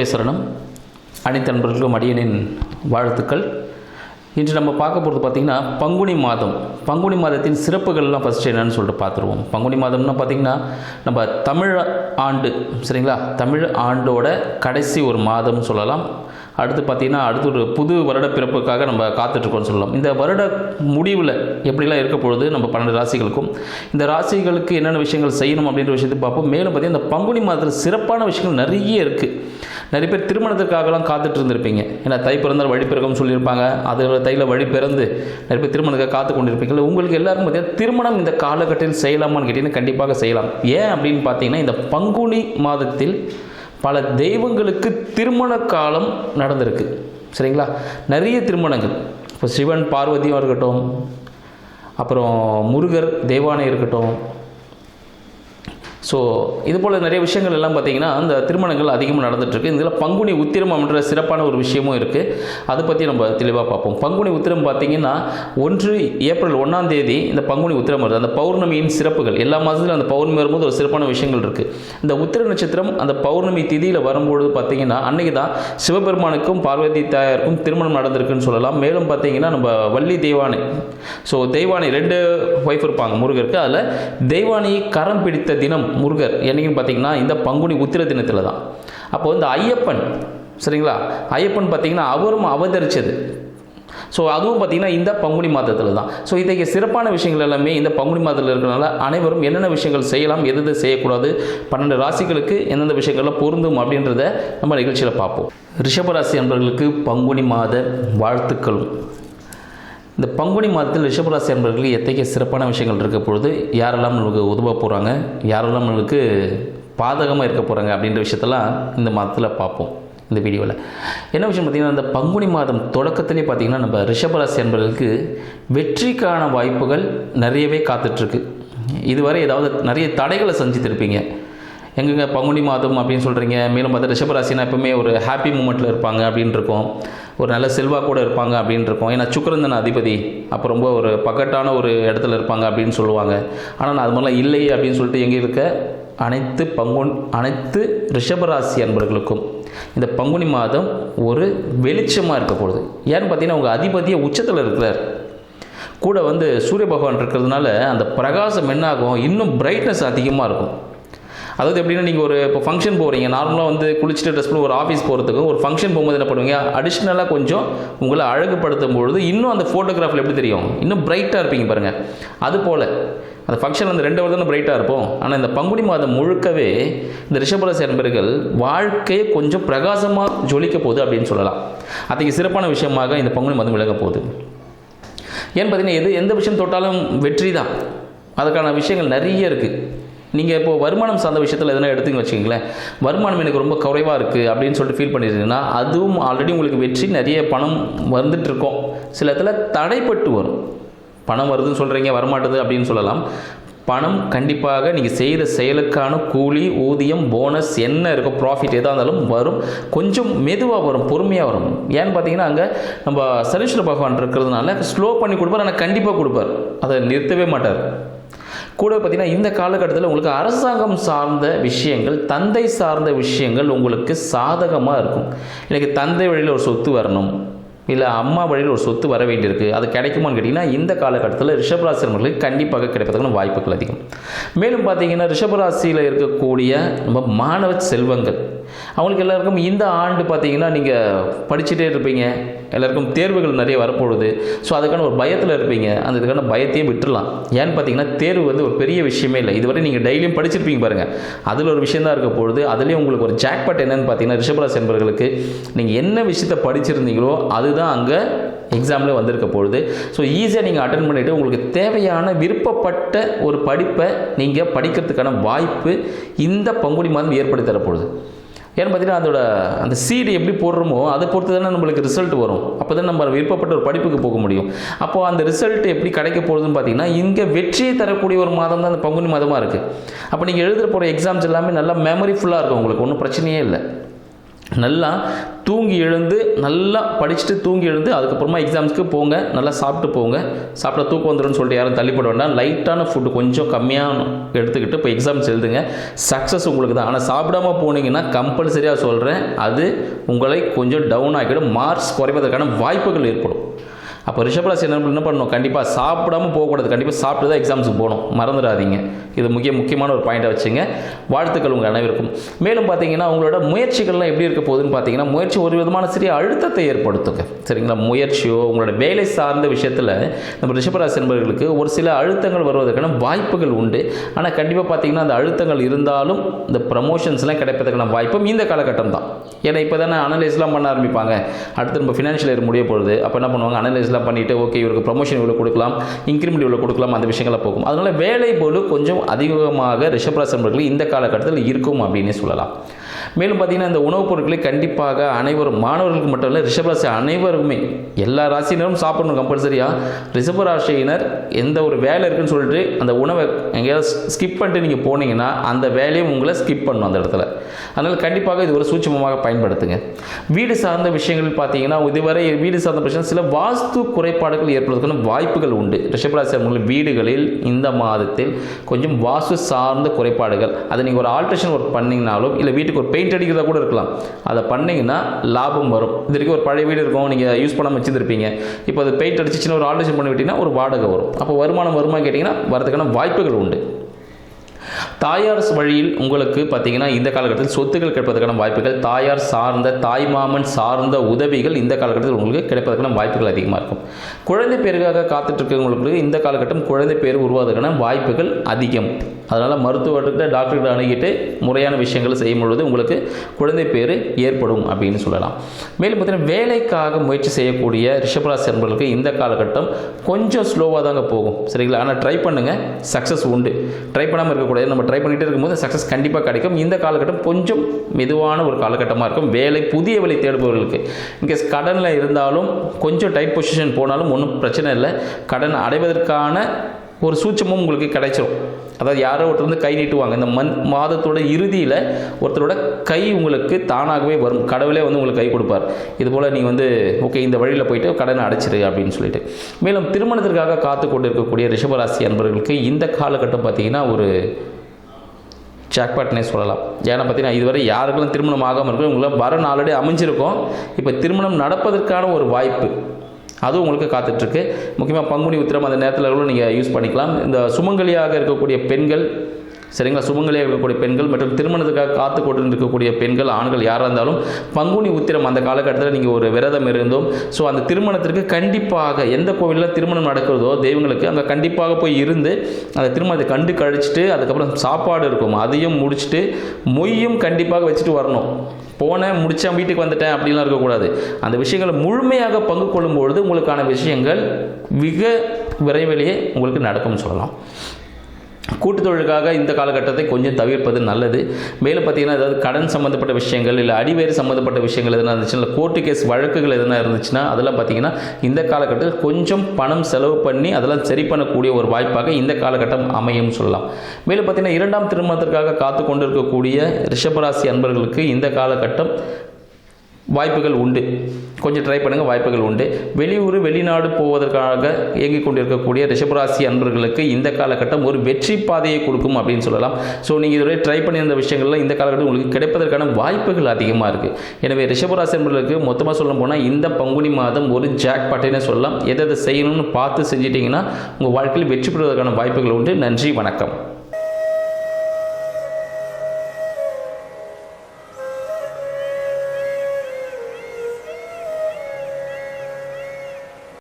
குருவே சரணம். அனைத்து நண்பர்களுக்கும் அடியனின் வாழ்த்துக்கள். இன்று நம்ம பார்க்க போகிறது பார்த்திங்கன்னா பங்குனி மாதத்தின் சிறப்புகள்லாம் ஃபஸ்ட்டு என்னென்னு சொல்லிட்டு பார்த்துருவோம். பங்குனி மாதம்னா பார்த்திங்கன்னா நம்ம தமிழ் ஆண்டு, சரிங்களா, தமிழ் ஆண்டோட கடைசி ஒரு மாதம்னு சொல்லலாம். அடுத்து பார்த்திங்கன்னா அடுத்து ஒரு புது வருட பிறப்புக்காக நம்ம காத்துட்ருக்கோம்னு சொல்லலாம். இந்த வருட முடிவில் எப்படிலாம் இருக்க பொழுது நம்ம 12 ராசிகளுக்கும் இந்த ராசிகளுக்கு என்னென்ன விஷயங்கள் செய்யணும் அப்படின்ற விஷயத்தை பார்ப்போம். மேலும் பார்த்திங்கன்னா இந்த பங்குனி மாதத்தில் சிறப்பான விஷயங்கள் நிறைய இருக்குது. நிறைய பேர் திருமணத்திற்காகலாம் காத்துட்டு இருந்திருப்பீங்க. ஏன்னா தை பிறந்தால் வழி பிறகும்னு சொல்லியிருப்பாங்க. அதில் தையில் வழி பிறந்து நிறைய பேர் திருமணத்துக்காக காத்து கொண்டிருப்பீங்க. உங்களுக்கு எல்லாருக்கும் பார்த்தீங்கன்னா திருமணம் இந்த காலகட்டத்தில் செய்யலாமான்னு கேட்டிங்கன்னா கண்டிப்பாக செய்யலாம். ஏன் அப்படின்னு பார்த்தீங்கன்னா இந்த பங்குனி மாதத்தில் பல தெய்வங்களுக்கு திருமண காலம் நடந்திருக்கு, சரிங்களா. நிறைய திருமணங்கள், இப்போ சிவன் பார்வதியும் இருக்கட்டும், அப்புறம் முருகர் தெய்வானை இருக்கட்டும். ஸோ இது போல் நிறைய விஷயங்கள் எல்லாம் பார்த்திங்கன்னா அந்த திருமணங்கள் அதிகமாக நடந்துகிட்ருக்கு. இதில் பங்குனி உத்திரம் என்ற சிறப்பான ஒரு விஷயமும் இருக்குது. அதை பற்றி நம்ம தெளிவாக பார்ப்போம். பங்குனி உத்திரம் பார்த்திங்கன்னா ஏப்ரல் 1 இந்த பங்குனி உத்திரம் வருது. அந்த பௌர்ணமியின் சிறப்புகள் எல்லா மாதத்துலையும் அந்த பௌர்ணமி வரும்போது ஒரு சிறப்பான விஷயங்கள் இருக்குது. இந்த உத்திர நட்சத்திரம் அந்த பௌர்ணமி திதியில் வரும்பொழுது பார்த்திங்கன்னா அன்றைக்கி தான் சிவபெருமானுக்கும் பார்வதி தாயாருக்கும் திருமணம் நடந்திருக்குன்னு சொல்லலாம். மேலும் பார்த்திங்கன்னா நம்ம வள்ளி தெய்வானை, ஸோ தெய்வானை 2 ஒய்ஃப் இருப்பாங்க முருகருக்கு. அதில் தெய்வானையை கரம் பிடித்த தினம் முருகர் என்னைக்குன்னு பார்த்தீங்கன்னா இந்த பங்குனி உத்திர தினத்தில் தான். அப்போது இந்த ஐயப்பன், சரிங்களா, ஐயப்பன் பார்த்தீங்கன்னா அவரும் அவதரித்தது. ஸோ அதுவும் பார்த்திங்கன்னா இந்த பங்குனி மாதத்தில் தான். ஸோ இன்றைக்கு சிறப்பான விஷயங்கள் எல்லாமே இந்த பங்குனி மாதத்தில் இருக்கிறனால அனைவரும் என்னென்ன விஷயங்கள் செய்யலாம், எது செய்யக்கூடாது, 12 ராசிகளுக்கு எந்தெந்த விஷயங்கள்லாம் பொருந்தும் அப்படின்றத நம்ம நிகழ்ச்சியில் பார்ப்போம். ரிஷபராசி அன்பர்களுக்கு பங்குனி மாத வாழ்த்துக்களும். இந்த பங்குனி மாதத்தில் ரிஷபராசி அன்பர்களுக்கு எத்தகைய சிறப்பான விஷயங்கள் இருக்க பொழுது யாரெல்லாம் நம்மளுக்கு உதவ போகிறாங்க, யாரெல்லாம் நம்மளுக்கு பாதகமாக இருக்க போகிறாங்க அப்படின்ற விஷயத்தெல்லாம் இந்த மாதத்தில் பார்ப்போம். இந்த வீடியோவில் என்ன விஷயம் பார்த்திங்கன்னா, இந்த பங்குனி மாதம் தொடக்கத்திலே பார்த்திங்கன்னா நம்ம ரிஷபராசி அன்பர்களுக்கு வெற்றிக்கான வாய்ப்புகள் நிறையவே காத்துட்ருக்கு. இதுவரை ஏதாவது நிறைய தடைகளை சந்தித்திருப்பீங்க. எங்கெங்க பங்குனி மாதம் அப்படின்னு சொல்கிறீங்க. மேலும் பார்த்தா ரிஷபராசினா எப்பவுமே ஒரு ஹாப்பி மூமெண்ட்டில் இருப்பாங்க அப்படின்னு இருக்கும், ஒரு நல்ல செல்வாக்கு கூட இருப்பாங்க அப்படின்னு இருக்கும். ஏன்னா சுக்கிரன் அதிபதி, அப்போ ரொம்ப ஒரு பக்கட்டான ஒரு இடத்துல இருப்பாங்க அப்படின்னு சொல்லுவாங்க. ஆனால் நான் அது மாதிரிலாம் இல்லையே அப்படின்னு சொல்லிட்டு எங்கே இருக்க அனைத்து ரிஷபராசி அன்பர்களுக்கும் இந்த பங்குனி மாதம் ஒரு வெளிச்சமாக இருக்க போகுது. ஏன்னு பார்த்தீங்கன்னா உங்கள் அதிபதியை உச்சத்தில் இருக்கிறார், கூட சூரிய பகவான் இருக்கிறதுனால அந்த பிரகாசம் என்னாகும், இன்னும் பிரைட்னஸ் அதிகமாக இருக்கும். அதாவது எப்படின்னா நீங்கள் இப்போ ஃபங்க்ஷன் போகிறீங்க, நார்மலாக குளிச்சுட்டு ட்ரெஸ் பண்ணி ஒரு ஆஃபீஸ் போகிறதுக்கும் ஒரு ஃபங்க்ஷன் போகும்போது என்ன பண்ணுவீங்க, அடிஷ்னலாக கொஞ்சம் உங்களை அழகுபடுத்தும் பொழுது இன்னும் அந்த ஃபோட்டோகிராஃபில் எப்படி தெரியும், இன்னும் பிரைட்டாக இருப்பீங்க பாருங்கள். அதுபோல் அந்த ஃபங்க்ஷன் 2 வருடம் பிரைட்டாக இருப்போம். ஆனால் இந்த பங்குனி மாதம் முழுக்கவே இந்த ரிஷபராசி அன்பர்கள் வாழ்க்கையை கொஞ்சம் பிரகாசமாக ஜொலிக்க போகுது அப்படின்னு சொல்லலாம். அதுக்கு சிறப்பான விஷயமாக இந்த பங்குனி மாதம் விலக போகுது. ஏன்னு பார்த்தீங்கன்னா எந்த விஷயம் தொட்டாலும் வெற்றி தான். அதுக்கான விஷயங்கள் நிறைய இருக்குது. நீங்கள் இப்போது வருமானம் சார்ந்த விஷயத்தில் எதனா எடுத்துன்னு வச்சுக்கிங்களேன், வருமானம் எனக்கு ரொம்ப குறைவாக இருக்குது அப்படின்னு சொல்லிட்டு ஃபீல் பண்ணியிருந்தீங்கன்னா அதுவும் ஆல்ரெடி உங்களுக்கு வெற்றி, நிறைய பணம் வந்துட்டுருக்கோம். சில இடத்துல தடைப்பட்டு வரும். பணம் வருதுன்னு சொல்கிறீங்க, வரமாட்டுது அப்படின்னு சொல்லலாம். பணம் கண்டிப்பாக நீங்கள் செய்கிற செயலுக்கான கூலி, ஊதியம், போனஸ் என்ன இருக்கோ, ப்ராஃபிட் எதாக இருந்தாலும் வரும். கொஞ்சம் மெதுவாக வரும், பொறுமையாக வரும். ஏன்னு பார்த்தீங்கன்னா அங்கே நம்ம சனீஸ்வர பகவான் இருக்கிறதுனால ஸ்லோ பண்ணி கொடுப்பார், ஆனால் கண்டிப்பாக கொடுப்பார், அதை நிறுத்தவே மாட்டார். கூட பார்த்திங்கன்னா இந்த காலகட்டத்தில் உங்களுக்கு அரசாங்கம் சார்ந்த விஷயங்கள், தந்தை சார்ந்த விஷயங்கள் உங்களுக்கு சாதகமாக இருக்கும். எனக்கு தந்தை வழியில் ஒரு சொத்து வரணும், இல்லை அம்மா வழியில் ஒரு சொத்து வர வேண்டியிருக்கு, அது கிடைக்குமான்னு கேட்டிங்கன்னா இந்த காலகட்டத்தில் ரிஷபராசினர்களுக்கு கண்டிப்பாக கிடைப்பதற்கான வாய்ப்புகள் அதிகம். மேலும் பார்த்திங்கன்னா ரிஷபராசியில் இருக்கக்கூடிய நம்ம மாணவ செல்வங்கள், அவங்களுக்கு எல்லாருக்கும் இந்த ஆண்டு பார்த்திங்கன்னா நீங்கள் படிச்சுட்டே இருப்பீங்க, எல்லாருக்கும் தேர்வுகள் நிறைய வரப்போகுது. ஸோ அதுக்கான ஒரு பயத்தில் இருப்பீங்க. அந்த இதுக்கான பயத்தையே விட்டுடலாம். ஏன்னு பார்த்தீங்கன்னா தேர்வு ஒரு பெரிய விஷயமே இல்லை. இதுவரை நீங்கள் டெய்லியும் படிச்சிருப்பீங்க பாருங்கள், அதில் ஒரு விஷயம் தான் இருக்க பொழுது. அதுலேயும் உங்களுக்கு ஒரு ஜாக்பாட் என்னென்னு பார்த்தீங்கன்னா ரிஷபராசி என்பவர்களுக்கு நீங்கள் என்ன விஷயத்தை படிச்சிருந்தீங்களோ அதுதான் அங்கே எக்ஸாமில் வந்திருக்க பொழுது. ஸோ ஈஸியாக நீங்கள் அட்டன் பண்ணிவிட்டு உங்களுக்கு தேவையான விருப்பப்பட்ட ஒரு படிப்பை நீங்கள் படிக்கிறதுக்கான வாய்ப்பு இந்த பங்குனி மாதம் ஏற்படுத்தி தரப்போகுது. ஏன்னு பார்த்தீங்கன்னா அந்த சீடு எப்படி போடுறோமோ அதை பொறுத்து தானே நம்மளுக்கு ரிசல்ட் வரும். அப்போ தான் நம்ம விருப்பப்பட்ட ஒரு படிப்புக்கு போக முடியும். அப்போது அந்த ரிசல்ட் எப்படி கிடைக்க போகுதுன்னு பார்த்தீங்கன்னா இங்கே வெற்றியை தரக்கூடிய ஒரு மாதம் தான் அந்த பங்குனி மாதமாக இருக்குது. அப்போ நீங்கள் எழுத போகிற எக்ஸாம்ஸ் எல்லாமே நல்லா மெமரிஃபுல்லாக இருக்கும், உங்களுக்கு ஒன்றும் பிரச்சனையே இல்லை. நல்லா தூங்கி எழுந்து நல்லா படிச்சுட்டு தூங்கி எழுந்து அதுக்கப்புறமா எக்ஸாம்ஸ்க்கு போங்க, நல்லா சாப்பிட்டு போங்க. சாப்பிட்டா தூக்கம் வந்துடும் சொல்லிட்டு யாரும் தள்ளிப்பட வேண்டாம். லைட்டான ஃபுட்டு கொஞ்சம் கம்மியாக எடுத்துக்கிட்டு இப்போ எக்ஸாம்ஸ் எழுதுங்க. சக்ஸஸ் உங்களுக்கு தான். ஆனால் சாப்பிடாம போனீங்கன்னா கம்பல்சரியாக சொல்கிறேன், அது உங்களை கொஞ்சம் டவுன் ஆகிடும், மார்க்ஸ் குறைப்பதற்கான வாய்ப்புகள் ஏற்படும். அப்போ ரிஷபராசி என்ன பண்ணணும், கண்டிப்பாக சாப்பிடாமல் போகக்கூடாது. கண்டிப்பாக சாப்பிட்டு தான் எக்ஸாம்ஸுக்கு போகணும், மறந்துடாதீங்க. இது முக்கியமான ஒரு பாயிண்ட்டை வச்சுங்க. வாழ்த்துக்கள் உங்கள் அனைவருக்கும். மேலும் பார்த்தீங்கன்னா உங்களோட முயற்சிகள்லாம் எப்படி இருக்க போகுதுன்னு பார்த்தீங்கன்னா, முயற்சி ஒரு விதமான சிறிய அழுத்தத்தை ஏற்படுத்துங்க. சரிங்களா? முயற்சியோ உங்களோட வேலை சார்ந்த விஷயத்தில் நம்ம ரிஷபராசி என்பவர்களுக்கு ஒரு சில அழுத்தங்கள் வருவதற்கான வாய்ப்புகள் உண்டு. ஆனால் கண்டிப்பாக பார்த்தீங்கன்னா அந்த அழுத்தங்கள் இருந்தாலும் இந்த ப்ரமோஷன்ஸ்லாம் கிடைப்பதற்கான வாய்ப்பும் இந்த காலகட்டம் தான். ஏன்னா இப்போ தானே அனலைஸ்லாம் பண்ண ஆரம்பிப்பாங்க. அடுத்து நம்ம ஃபினான்ஷியல் இயர் முடிய போகுது. அப்போ என்ன பண்ணுவாங்க, அனலைஸ்லாம் பண்ணிவிட்டு ஓகே இவருக்கு ப்ரமோஷன் இவ்வளோ கொடுக்கலாம், இன்க்ரிமெண்ட் இவ்வளோ கொடுக்கலாம், அந்த விஷயங்கள்லாம் போகும். அதனால் வேலை போல கொஞ்சம் அதிகமாக ரிஷபராசி என்பவர்கள் இந்த காலகட்டத்தில் இருக்கும் அப்படின்னு சொல்லலாம். மேலும் பார்த்தீங்கன்னா இந்த உணவுப் பொருட்களை கண்டிப்பாக அனைவரும், மாணவர்களுக்கு மட்டும் இல்லை, ரிஷபராசி அனைவருமே, எல்லா ராசியினரும் சாப்பிடணும் கம்பல்சரியாக. ரிஷபராசியினர் எந்த ஒரு வேலை இருக்குன்னு சொல்லிட்டு அந்த உணவை எங்கேயாவது ஸ்கிப் பண்ணிட்டு நீங்கள் போனீங்கன்னா அந்த வேலையும் உங்களை ஸ்கிப் பண்ணணும் அந்த இடத்துல. அதனால் கண்டிப்பாக இது ஒரு சூட்சமமாக பயன்படுத்துங்க. வீடு சார்ந்த விஷயங்கள் பார்த்தீங்கன்னா இதுவரை வீடு சார்ந்த பிரச்சனை சில வாஸ்து குறைபாடுகள் ஏற்படுவதற்கான வாய்ப்புகள் உண்டு. ரிஷபராசி அவர்கள் வீடுகளில் இந்த மாதத்தில் கொஞ்சம் வாஸ்து சார்ந்த குறைபாடுகள், அதை நீங்கள் ஒரு ஆல்ட்ரேஷன் ஒர்க் பண்ணிங்கனாலும் இல்லை வீட்டுக்கு ஒரு பெயிண்ட் அடிக்கிறதா கூட இருக்கலாம், அதை பண்ணிங்கன்னா லாபம் வரும். இது வரைக்கும் ஒரு பழைய வீடு இருக்கும், நீங்கள் யூஸ் பண்ணாமல் வச்சுருப்பீங்க, இப்போ அது பெயிண்ட் அடிச்சிச்சுன்னா ஒரு ஆல்ட்ரேஷன் பண்ணி விட்டீங்கன்னா ஒரு வாடகை வரும். அப்போ வருமானம் கேட்டிங்கன்னா வரதுக்கான வாய்ப்புகள் உண்டு. தாயார் வழியில் உங்களுக்கு பார்த்தீங்கன்னா இந்த காலகட்டத்தில் சொத்துக்கள் கிடைப்பதற்கான வாய்ப்புகள், தாயார் சார்ந்த தாய்மாமன் சார்ந்த உதவிகள் இந்த காலகட்டத்தில் உங்களுக்கு கிடைப்பதற்கான வாய்ப்புகள் அதிகமாக இருக்கும். குழந்தை பேருக்காக காத்துட்டு இருக்கிறவங்களுக்கு இந்த காலகட்டம் குழந்தை பேர் உருவாவதற்கான வாய்ப்புகள் அதிகம். அதனால் மருத்துவர்கிட்ட டாக்டர்கிட்ட அணுகிட்டு முறையான விஷயங்களை செய்யும் பொழுது உங்களுக்கு குழந்தை பேர் ஏற்படும் அப்படின்னு சொல்லலாம். மேலும் பார்த்தீங்கன்னா வேலைக்காக முயற்சி செய்யக்கூடிய ரிஷபராசி நண்பர்களுக்கு இந்த காலகட்டம் கொஞ்சம் ஸ்லோவாக தாங்க போகும். சரிங்களா? ஆனால் ட்ரை பண்ணுங்கள், சக்ஸஸ் உண்டு. ட்ரை பண்ணாமல் இருக்கக்கூடாது. நம்ம ட்ரை பண்ணிகிட்டே இருக்கும்போது சக்ஸஸ் கண்டிப்பாக கிடைக்கும். இந்த காலகட்டம் கொஞ்சம் மெதுவான ஒரு காலகட்டமாக இருக்கும். புதிய வேலை தேடுபவர்களுக்கு இன்கேஸ் கடனில் இருந்தாலும் கொஞ்சம் டைட் பொசிஷன் போனாலும் ஒன்றும் பிரச்சனை இல்லை. கடன் அடைவதற்கான ஒரு சூட்சமும் உங்களுக்கு கிடைச்சிடும். அதாவது யாரோ ஒருத்தர் வந்து கை நீட்டுவாங்க. இந்த மாதத்தோட இறுதியில் ஒருத்தரோட கை உங்களுக்கு தானாகவே வரும். கடவுளே வந்து உங்களுக்கு கை கொடுப்பார். இதுபோல் நீங்கள் வந்து ஓகே இந்த வழியில் போயிட்டு கடனை அடைச்சிரு அப்படின்னு சொல்லிட்டு. மேலும் திருமணத்திற்காக காத்து கொண்டு இருக்கக்கூடிய ரிஷபராசி அன்பர்களுக்கு இந்த காலகட்டம் பார்த்தீங்கன்னா ஒரு ஜாக்பாட்னே சொல்லலாம். ஏன்னா பார்த்தீங்கன்னா இதுவரை யாருக்கெல்லாம் திருமணம் ஆகாமல் இருக்கும், உங்களுக்கு வரன் ஆல்ரெடி அமைஞ்சிருக்கும். இப்போ திருமணம் நடப்பதற்கான ஒரு வாய்ப்பு அதுவும் உங்களுக்கு காத்துட்ருக்கு. முக்கியமாக பங்குனி உத்திரம் அந்த நேரத்தில் கூட நீங்கள் யூஸ் பண்ணிக்கலாம். இந்த சுமங்கலியாக இருக்கக்கூடிய பெண்கள், சரிங்களா, சுமங்கலியாக இருக்கக்கூடிய பெண்கள் மற்றும் திருமணத்துக்காக காத்து கொண்டு இருக்கக்கூடிய பெண்கள், ஆண்கள் யாராக இருந்தாலும் பங்குனி உத்திரம் அந்த காலகட்டத்தில் நீங்கள் ஒரு விரதம் இருந்தோம். ஸோ அந்த திருமணத்திற்கு கண்டிப்பாக எந்த கோவிலில் திருமணம் நடக்கிறதோ தெய்வங்களுக்கு அங்கே கண்டிப்பாக போய் இருந்து அந்த திருமணத்தை கண்டு கழிச்சிட்டு அதுக்கப்புறம் சாப்பாடு இருக்கும் அதையும் முடிச்சுட்டு மொய்யும் கண்டிப்பாக வச்சுட்டு வரணும். போனேன் முடித்தேன் வீட்டுக்கு வந்துட்டேன் அப்படின்லாம் இருக்கக்கூடாது. அந்த விஷயங்களை முழுமையாக பங்கு கொள்ளும்பொழுது உங்களுக்கான விஷயங்கள் மிக விரைவிலேயே உங்களுக்கு நடக்கும்னு சொல்லலாம். கூட்டு தொழிலுக்காக இந்த காலகட்டத்தை கொஞ்சம் தவிர்ப்பது நல்லது. மேலும் பார்த்தீங்கன்னா ஏதாவது கடன் சம்மந்தப்பட்ட விஷயங்கள் இல்லை அடிவேறு சம்மந்தப்பட்ட விஷயங்கள் எதனா இருந்துச்சுன்னா இல்லை கோர்ட்டு கேஸ் வழக்குகள் எதனா இருந்துச்சுன்னா அதெல்லாம் பார்த்தீங்கன்னா இந்த காலகட்டத்தில் கொஞ்சம் பணம் செலவு பண்ணி அதெல்லாம் சரி பண்ணக்கூடிய ஒரு வாய்ப்பாக இந்த காலகட்டம் அமையும் சொல்லலாம். மேலும் பார்த்தீங்கன்னா இரண்டாம் திருமணத்திற்காக காத்து கொண்டு இருக்கக்கூடிய ரிஷபராசி அன்பர்களுக்கு இந்த காலகட்டம் வாய்ப்புகள் உண்டு. கொஞ்சம் ட்ரை பண்ணுங்கள், வாய்ப்புகள் உண்டு. வெளியூர் வெளிநாடு போவதற்காக இயங்கிக் கொண்டிருக்கக்கூடிய ரிஷபராசி அன்பர்களுக்கு இந்த காலகட்டம் ஒரு வெற்றி பாதையை கொடுக்கும் அப்படின்னு சொல்லலாம். ஸோ நீங்கள் இதுவரை ட்ரை பண்ணியிருந்த விஷயங்கள்லாம் இந்த காலகட்டம் உங்களுக்கு கிடைப்பதற்கான வாய்ப்புகள் அதிகமாக இருக்குது. எனவே ரிஷபராசி அன்பர்களுக்கு மொத்தமாக சொல்ல போனால் இந்த பங்குனி மாதம் ஒரு ஜாக்பாட்டைனே சொல்லலாம். எதை செய்யணும்னு பார்த்து செஞ்சிட்டிங்கன்னா உங்கள் வாழ்க்கையில் வெற்றி பெறுவதற்கான வாய்ப்புகள் உண்டு. நன்றி, வணக்கம்.